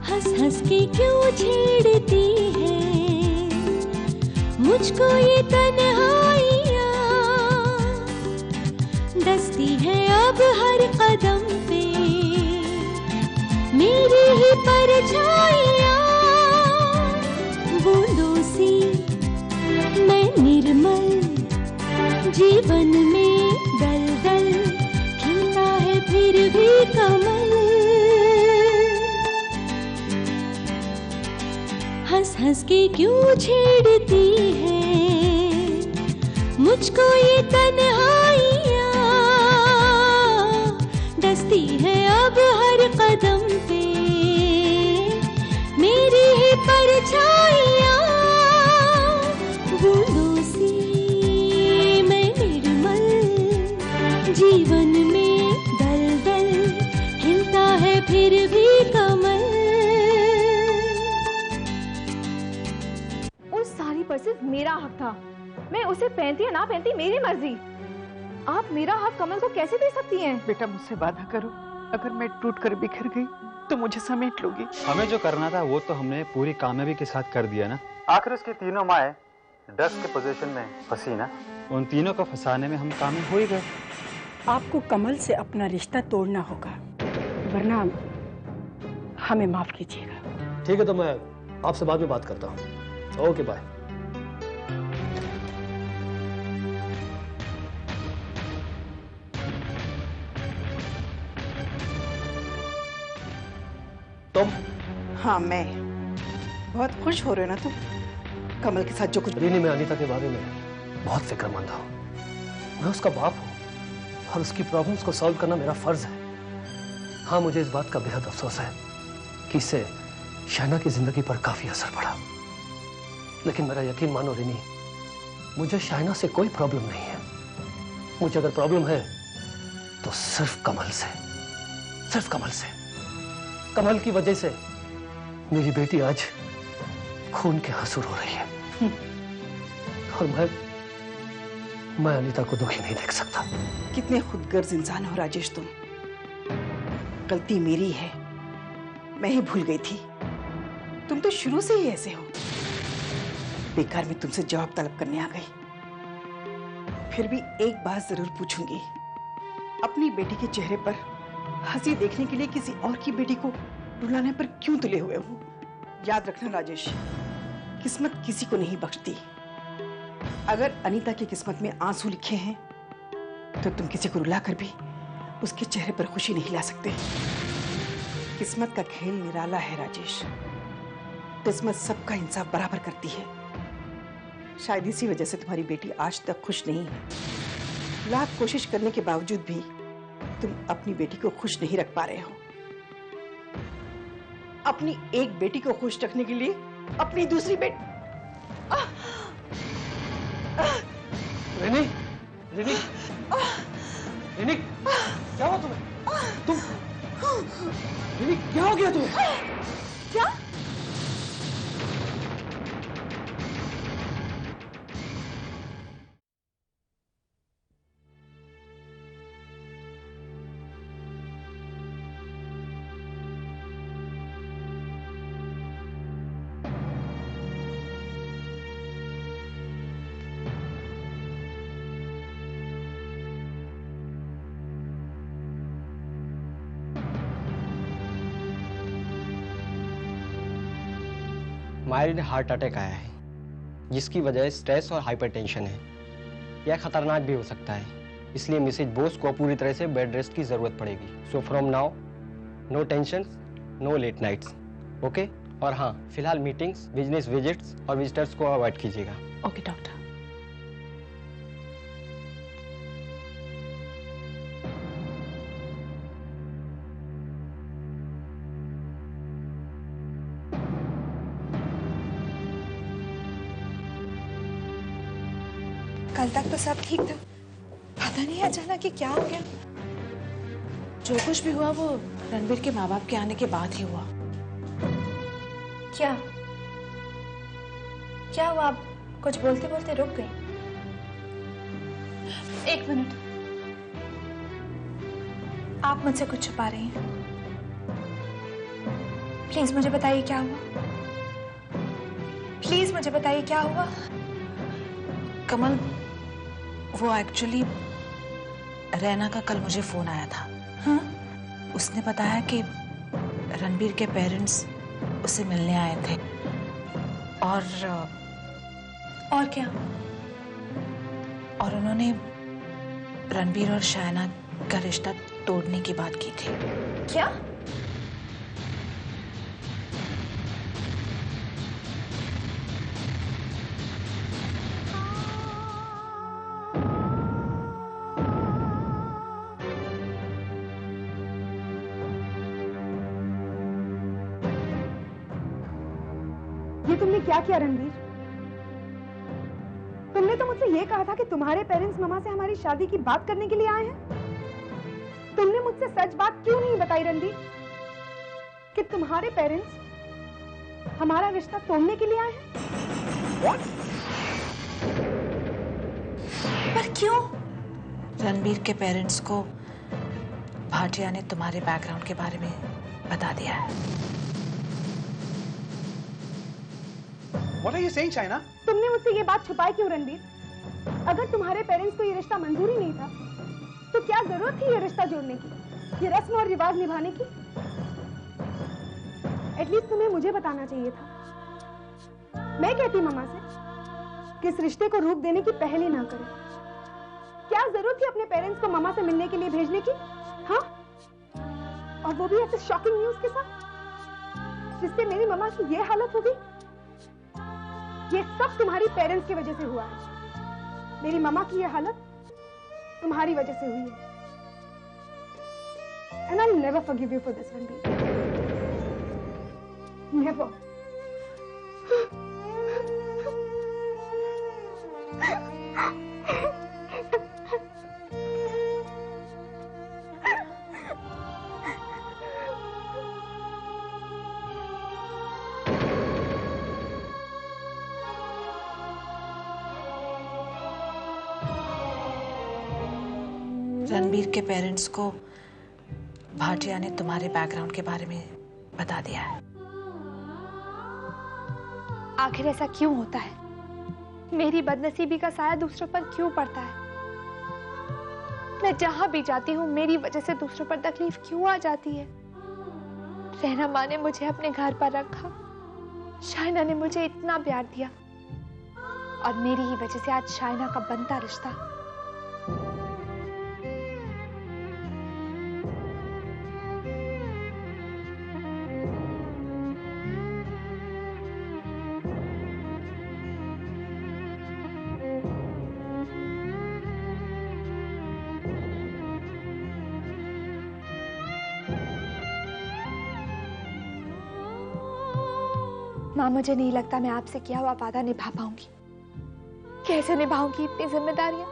हंस हंस के क्यों छेड़ती है मुझको ये तन्हाइयाँ, डसती है अब हर कदम पे मेरी ही परछाइयाँ। बूंदों सी मैं निर्मल जीवन में दलदल, खिलता है फिर भी कमल। हंस हंस के क्यों छेड़ती है मुझको ये तन्हाइयाँ, डसती है अब हर कदम पे मेरी ही परछाइयाँ। बूंदों सी मैं निर्मल जीवन में दलदल, हिलता है फिर भी कमल। उस साड़ी पर सिर्फ मेरा हक था, मैं उसे पहनती या ना पहनती मेरी मर्जी। आप मेरा हक कमल को कैसे दे सकती हैं? बेटा मुझसे वादा करो, अगर मैं टूट कर बिखर गई तो मुझे समेट लोगी। हमें जो करना था वो तो हमने पूरी कामयाबी के साथ कर दिया ना। आखिर उसकी तीनों माएँ ड्रग्स के पोजीशन में फंसी ना, उन तीनों को फंसाने में हम कामयाब हो ही गए। आपको कमल से अपना रिश्ता तोड़ना होगा, वरना हमें माफ कीजिएगा। ठीक है, तो मैं आपसे बाद में बात करता हूँ। Okay bye. तुम? हाँ मैं। बहुत खुश हो रहे हो ना तुम कमल के साथ जो कुछ। रीनी, मैं अनीता के बारे में बहुत फिक्रमंद हूँ। मैं उसका बाप हूँ और उसकी प्रॉब्लम्स को सॉल्व करना मेरा फर्ज है। हाँ, मुझे इस बात का बेहद अफसोस है कि इससे शहना की जिंदगी पर काफी असर पड़ा, लेकिन मेरा यकीन मानो रीनी, मुझे शहना से कोई प्रॉब्लम नहीं है। मुझे अगर प्रॉब्लम है तो सिर्फ कमल से, सिर्फ कमल से। कमल की वजह से मेरी बेटी आज खून के आंसू रो रही है और मैं अनीता को दुखी नहीं देख सकता। कितने खुदगर्ज इंसान हो राजेश तुम। गलती मेरी है, मैं ही भूल गई थी। तुम तो शुरू से ही ऐसे हो। बेकार में तुमसे जवाब तलब करने आ गई। फिर भी एक बात जरूर पूछूंगी, अपनी बेटी के चेहरे पर हंसी देखने के लिए किसी और की बेटी को रुलाने पर क्यों तुले हुए हो? याद रखना राजेश, किस्मत किसी को नहीं बख्शती। अगर अनीता की किस्मत में आंसू लिखे हैं तो तुम किसी को रुलाकर भी उसके चेहरे पर खुशी नहीं ला सकते। किस्मत का खेल निराला है राजेश। किस्मत सबका इंसाफ बराबर करती है। शायद इसी वजह से तुम्हारी बेटी आज तक खुश नहीं है। लाख कोशिश करने के बावजूद भी तुम अपनी बेटी को खुश नहीं रख पा रहे हो। अपनी एक बेटी को खुश रखने के लिए अपनी दूसरी बेटी। रिनी, रिनी, रिनी, क्या हुआ तुम्हें? तुम रिनी, क्या हो गया तुम्हें? क्या? मायरी ने हार्ट अटैक आया है, जिसकी वजह स्ट्रेस और हाइपरटेंशन है। यह खतरनाक भी हो सकता है, इसलिए मिसेज बोस को पूरी तरह से बेड रेस्ट की जरूरत पड़ेगी। So from now no tension, no late nights, okay? और हाँ, फिलहाल मीटिंग्स, बिजनेस विजिट्स और विजिटर्स को अवॉइड कीजिएगा। Okay doctor. कल तक तो सब ठीक था, पता नहीं अचानक कि क्या हो गया। जो कुछ भी हुआ वो रणबीर के माँ बाप के आने के बाद ही हुआ। क्या क्या हुआ? आप कुछ बोलते बोलते रुक गई। एक मिनट, आप मुझसे कुछ छुपा रही हैं। प्लीज मुझे बताइए क्या हुआ। प्लीज मुझे बताइए क्या हुआ। कमल, वो एक्चुअली रैना का कल मुझे फोन आया था। हाँ? उसने बताया कि रणबीर के पेरेंट्स उसे मिलने आए थे और क्या? और उन्होंने रणबीर और शायना का रिश्ता तोड़ने की बात की थी। क्या? ये तुमने क्या किया रणबीर? तुमने तो मुझसे ये कहा था कि तुम्हारे पेरेंट्स ममा से हमारी शादी की बात करने के लिए आए हैं। तुमने मुझसे सच बात क्यों नहीं बताई रणबीर कि तुम्हारे पेरेंट्स हमारा रिश्ता तोड़ने के लिए आए हैं? पर क्यों? रणबीर के पेरेंट्स को भाटिया ने तुम्हारे बैकग्राउंड के बारे में बता दिया है। What are you saying, Shaina? तुमने मुझसे ये बात छुपाई क्यों रणबीर? अगर तुम्हारे पेरेंट्स को ये रिश्ता मंजूर ही नहीं था तो क्या जरूरत थी ये रिश्ता जोड़ने की, ये रस्म और रिवाज निभाने की? एटलीस्ट तुम्हें मुझे बताना चाहिए था। मैं कहती मम्मा से कि इस रिश्ते को रूप देने की पहले ना करें। क्या जरूरत थी अपने पेरेंट्स को मम्मा से मिलने के लिए भेजने की? हाँ, और वो भी ऐसे शॉकिंग न्यूज के साथ जिससे मेरी मम्मा की ये हालत हो गई। ये सब तुम्हारी पेरेंट्स की वजह से हुआ है। मेरी मम्मा की ये हालत तुम्हारी वजह से हुई है। And I'll never forgive you for this, Ranbir. Never. Ranbir के पेरेंट्स को भाटिया ने तुम्हारे बैकग्राउंड के बारे में बता दिया है। आखिर ऐसा क्यों होता है? मेरी बदनसीबी का साया दूसरों पर क्यों पड़ता है? मैं जहां भी जाती हूँ मेरी वजह से दूसरों पर तकलीफ क्यों आ जाती है? रहना माँ ने मुझे अपने घर पर रखा, शाइना ने मुझे इतना प्यार दिया और मेरी ही वजह से आज शाइना का बनता रिश्ता माँ, मुझे नहीं लगता मैं आपसे किया हुआ वादा निभा पाऊंगी। कैसे निभाऊंगी इतनी जिम्मेदारियां?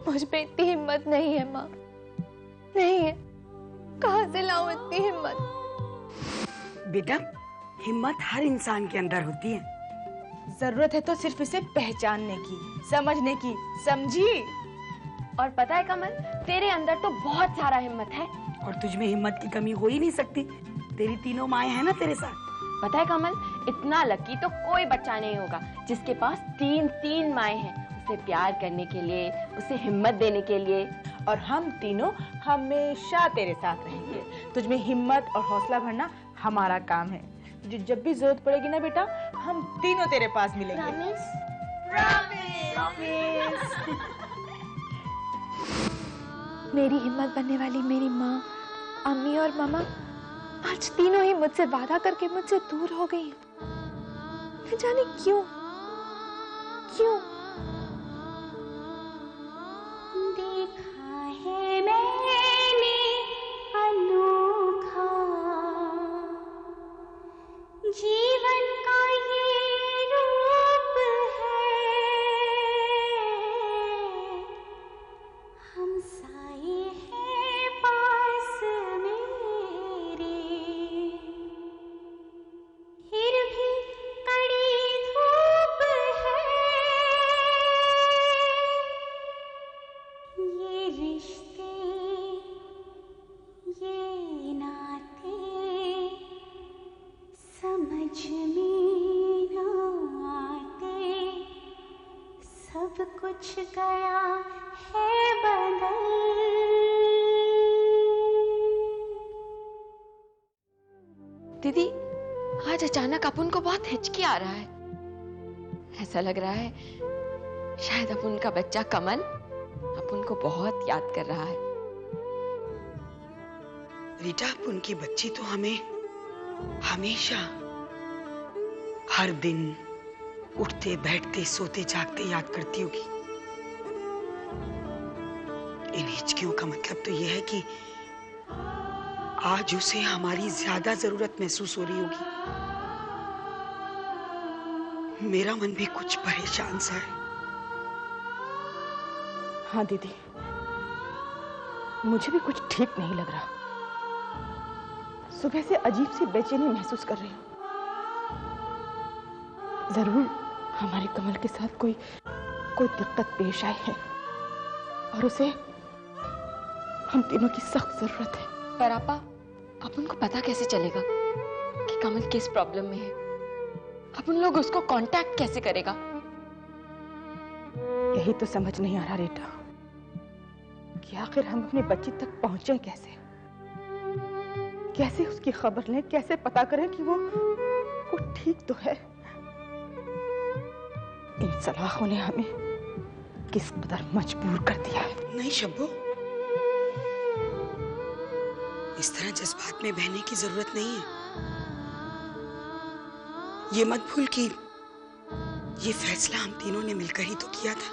मुझ पे इतनी हिम्मत नहीं है माँ, नहीं है। कहाँ से लाऊं इतनी हिम्मत? बेटा, हिम्मत हर इंसान के अंदर होती है। जरूरत है तो सिर्फ इसे पहचानने की, समझने की, समझी? और पता है कमल, तेरे अंदर तो बहुत सारा हिम्मत है और तुझ में हिम्मत की कमी हो ही नहीं सकती। तेरी तीनों माएं हैं ना तेरे साथ। पता है कमल, इतना लकी तो कोई बच्चा नहीं होगा जिसके पास तीन माएं हैं, उसे प्यार करने के लिए, उसे हिम्मत देने के लिए। और हम तीनों हमेशा तेरे साथ रहेंगे। तुझ में हिम्मत और हौसला भरना हमारा काम है। तुझे जब भी जरूरत पड़ेगी ना बेटा, हम तीनों तेरे पास मिलेंगे। प्रॉमिस? मेरी हिम्मत बनने वाली मेरी माँ, अम्मी और मामा आज तीनों ही मुझसे वादा करके मुझसे दूर हो गई। न जाने क्यों क्यों? देखा है मैंने अनोखा जीवन का ये रूप है, हम साए हैं पास मेरे, फिर भी कड़ी धूप है, सब कुछ गया है बदल। दीदी, आज अचानक अपुन को बहुत हिचकी आ रहा है। ऐसा लग रहा है शायद अपुन का बच्चा कमल अपुन को बहुत याद कर रहा है। रीटा, उनकी बच्ची तो हमें हमेशा हर दिन उठते बैठते सोते जागते याद करती होगी। इन हिचकियों का मतलब तो यह है कि आज उसे हमारी ज्यादा जरूरत महसूस हो रही होगी। मेरा मन भी कुछ परेशान सा है। हाँ दीदी, मुझे भी कुछ ठीक नहीं लग रहा। सुबह से अजीब सी बेचैनी महसूस कर रही हूँ। जरूर हमारे कमल के साथ कोई दिक्कत पेश आई है और उसे हम तीनों की सख्त जरूरत है। पर आपा, अपन को पता कैसे चलेगा कि कमल किस प्रॉब्लम में है? अपन लोग उसको कांटेक्ट कैसे करेगा? यही तो समझ नहीं आ रहा रीटा कि आखिर हम अपनी बच्ची तक पहुंचे कैसे? कैसे उसकी खबर लें, कैसे पता करें कि वो ठीक तो है? इन सलाखों ने हमें किस कदर मजबूर कर दिया है। नहीं शब्बो, इस तरह जज्बात में बहने की जरूरत नहीं है। ये मत भूल कि ये फैसला हम तीनों ने मिलकर ही तो किया था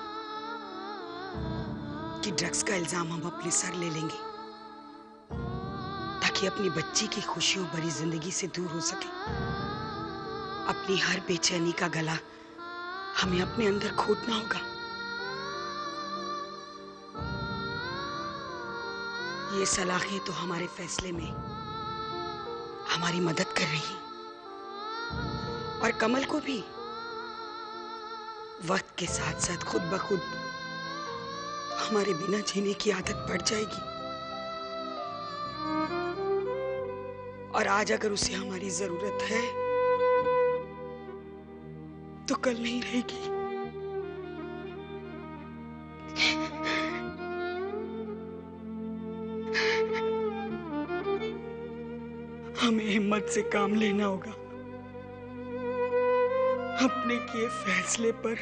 कि ड्रग्स का इल्जाम हम अपने सर ले लेंगे ताकि अपनी बच्ची की खुशियों भरी जिंदगी से दूर हो सके। अपनी हर बेचैनी का गला हमें अपने अंदर घोटना होगा। ये सलाखें तो हमारे फैसले में हमारी मदद कर रही हैं और कमल को भी वक्त के साथ साथ खुद ब खुद हमारे बिना जीने की आदत पड़ जाएगी। और आज अगर उसे हमारी जरूरत है तो कल नहीं रहेगी। हमें हिम्मत से काम लेना होगा। अपने किए फैसले पर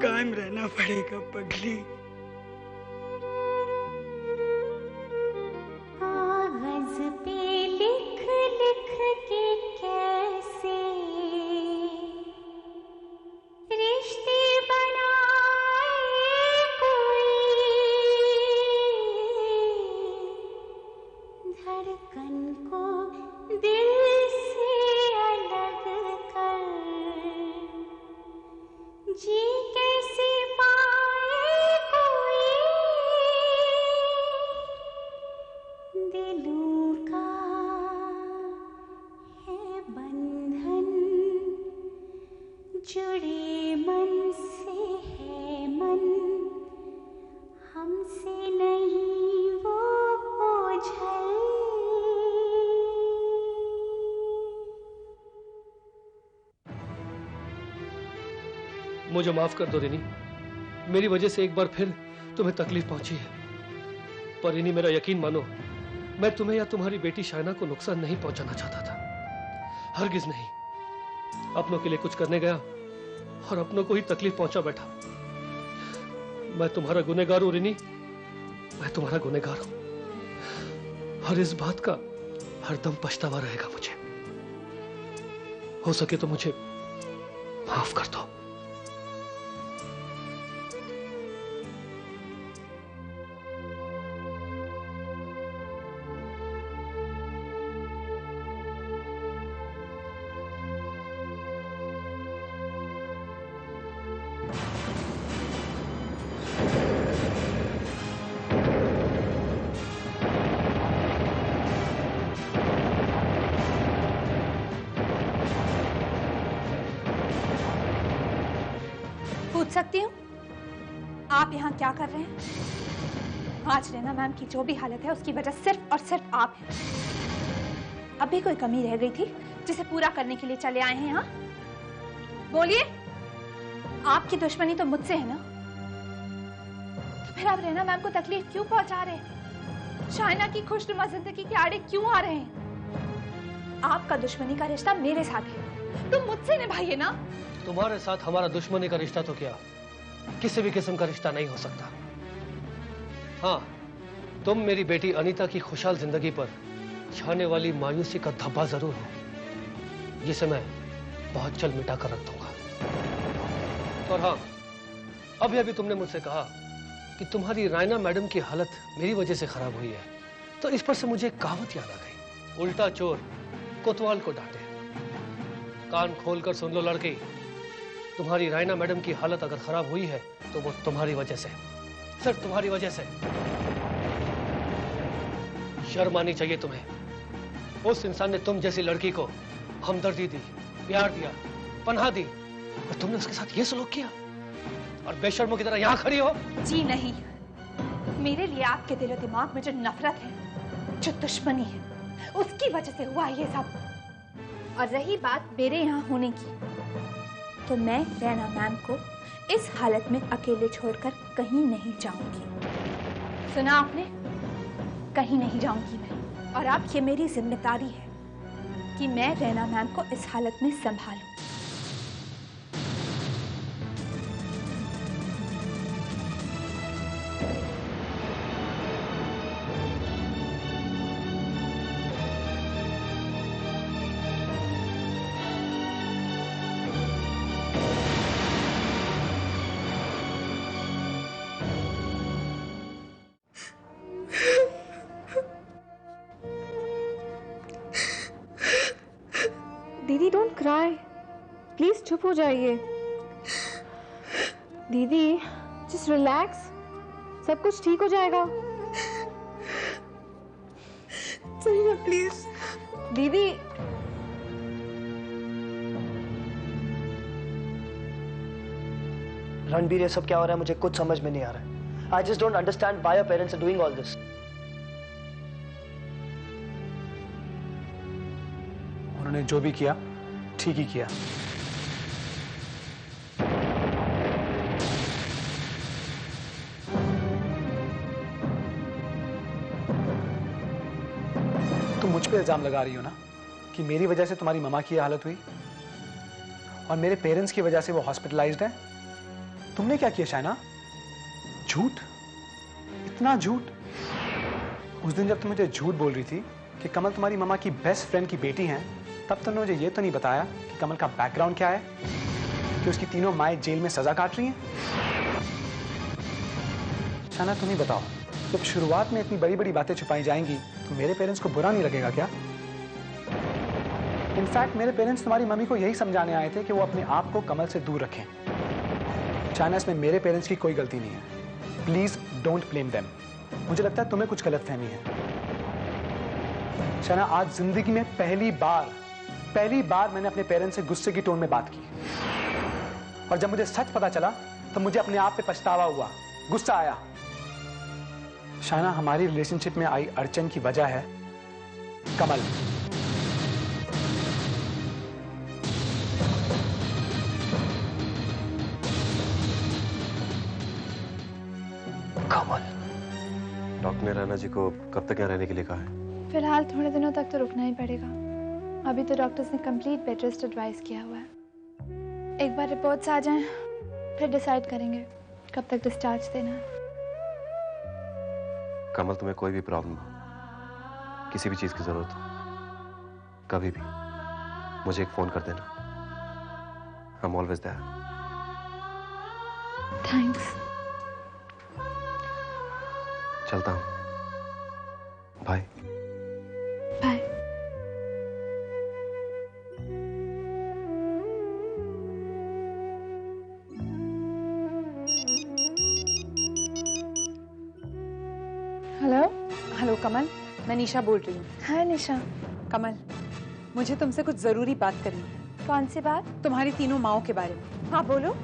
कायम रहना पड़ेगा पगली। कागज पे लिख लिख के कैसे रिश्ते बनाए कोई, धड़कन को दिल से अलग कर जी कैसे पाए कोई, दिलों का है बंधन जुड़े मन से है मन, हमसे नहीं वो ओझल। मुझे माफ कर दो रिनी, मेरी वजह से एक बार फिर तुम्हें तकलीफ पहुंची है। पर रिनी, मेरा यकीन मानो, मैं तुम्हें या तुम्हारी बेटी शायना को नुकसान नहीं पहुंचाना चाहता था। हरगिज नहीं। अपनों के लिए कुछ करने गया और अपनों को ही तकलीफ पहुंचा बैठा। मैं तुम्हारा गुनहगार हूं रिनी, मैं तुम्हारा गुनहगार हूं और इस बात का हरदम पछतावा रहेगा मुझे। हो सके तो मुझे माफ कर दो। पूछ सकती हूँ आप यहाँ क्या कर रहे हैं? आज रैना मैम की जो भी हालत है उसकी वजह सिर्फ और सिर्फ आप हैं। अब भी कोई कमी रह गई थी जिसे पूरा करने के लिए चले आए हैं यहाँ? बोलिए। आपकी दुश्मनी तो मुझसे है ना, तो फिर आप रैना मैम को तकलीफ क्यों पहुंचा रहे हैं? शाइना की खुशनुमा जिंदगी के आड़े क्यों आ रहे हैं? आपका दुश्मनी का रिश्ता मेरे साथ है, तुम मुझसे निभाइए ना। तुम्हारे साथ हमारा दुश्मनी का रिश्ता तो क्या, किसी भी किस्म का रिश्ता नहीं हो सकता। हाँ, तुम मेरी बेटी अनीता की खुशहाल जिंदगी पर छाने वाली मायूसी का धब्बा जरूर हो, जिसे मैं बहुत जल्द मिटा कर रख दूंगा। और हाँ, अभी तुमने मुझसे कहा कि तुम्हारी रायना मैडम की हालत मेरी वजह से खराब हुई है, तो इस पर से मुझे एक कहावत याद आ गई, उल्टा चोर कोतवाल को डांटे। कान खोलकर सुन लो लड़की, तुम्हारी रायना मैडम की हालत अगर खराब हुई है तो वो तुम्हारी वजह से, सिर्फ तुम्हारी वजह से। शर्म आनी चाहिए तुम्हें। उस इंसान ने तुम जैसी लड़की को हमदर्दी दी, प्यार दिया, पनाह दी, और तुमने उसके साथ ये सलूक किया और बेशर्मों की तरह यहां खड़ी हो। जी नहीं, मेरे लिए आपके दिलो दिमाग में जो नफरत है, जो दुश्मनी है, उसकी वजह से हुआ ये सब। और रही बात मेरे यहाँ होने की, तो मैं रैना मैम को इस हालत में अकेले छोड़कर कहीं नहीं जाऊंगी। सुना आपने? कहीं नहीं जाऊंगी मैं। और अब ये मेरी जिम्मेदारी है कि मैं रैना मैम को इस हालत में संभालूं। दीदी डोंट क्राई, प्लीज चुप हो जाइए। दीदी जस्ट रिलैक्स, सब कुछ ठीक हो जाएगा। चलिए प्लीज। दीदी रणबीर, ये सब क्या हो रहा है मुझे कुछ समझ में नहीं आ रहा है। I just don't understand why your parents are doing all this. उन्होंने जो भी किया ठीक ही किया। तुम मुझ पे इल्जाम लगा रही हो ना कि मेरी वजह से तुम्हारी ममा की हालत हुई और मेरे पेरेंट्स की वजह से वो हॉस्पिटलाइज्ड है। तुमने क्या किया शाइना? झूठ, इतना झूठ। उस दिन जब तुम मुझे झूठ बोल रही थी कि कमल तुम्हारी ममा की बेस्ट फ्रेंड की बेटी हैं, तब तुमने मुझे ये तो नहीं बताया कि कमल का बैकग्राउंड क्या है, कि उसकी तीनों माएँ जेल में सजा काट रही हैं। शाइना तुम ही बताओ, जब शुरुआत में इतनी बड़ी बड़ी बातें छुपाई जाएंगी तो मेरे पेरेंट्स को बुरा नहीं लगेगा क्या? इनफैक्ट मेरे पेरेंट्स तुम्हारी मम्मी को यही समझाने आए थे कि वो अपने आप को कमल से दूर रखें। शाइना, इसमें मेरे पेरेंट्स की कोई गलती नहीं है। Please don't blame them. मुझे लगता है तुम्हें कुछ गलतफहमी है। शाइना, आज जिंदगी में पहली बार मैंने अपने पेरेंट्स से गुस्से की टोन में बात की, और जब मुझे सच पता चला तो मुझे अपने आप पे पछतावा हुआ, गुस्सा आया। शाइना, हमारी रिलेशनशिप में आई अड़चन की वजह है कमल। डॉक्टर ने रैना जी को कब तक यहाँ रहने के लिए कहा है? फिलहाल थोड़े दिनों तक तो रुकना ही पड़ेगा। अभी तो डॉक्टर्स ने कंप्लीट बेड रेस्ट एडवाइस किया हुआ है। एक बार रिपोर्ट्स आ जाएं, फिर डिसाइड करेंगे कब तक डिस्चार्ज देना है। कमल, तुम्हें कोई भी प्रॉब्लम हो, किसी भी चीज की जरूरत हो, कभी भी मुझे एक फोन कर देना। I am always there. Thanks. चलता हूँ, bye. Bye. Hello. Hello Kamal, मैं निशा बोल रही हूँ। हाय निशा। कमल, मुझे तुमसे कुछ जरूरी बात करनी है। कौन सी बात? तुम्हारी तीनों माओं के बारे में। हाँ बोलो।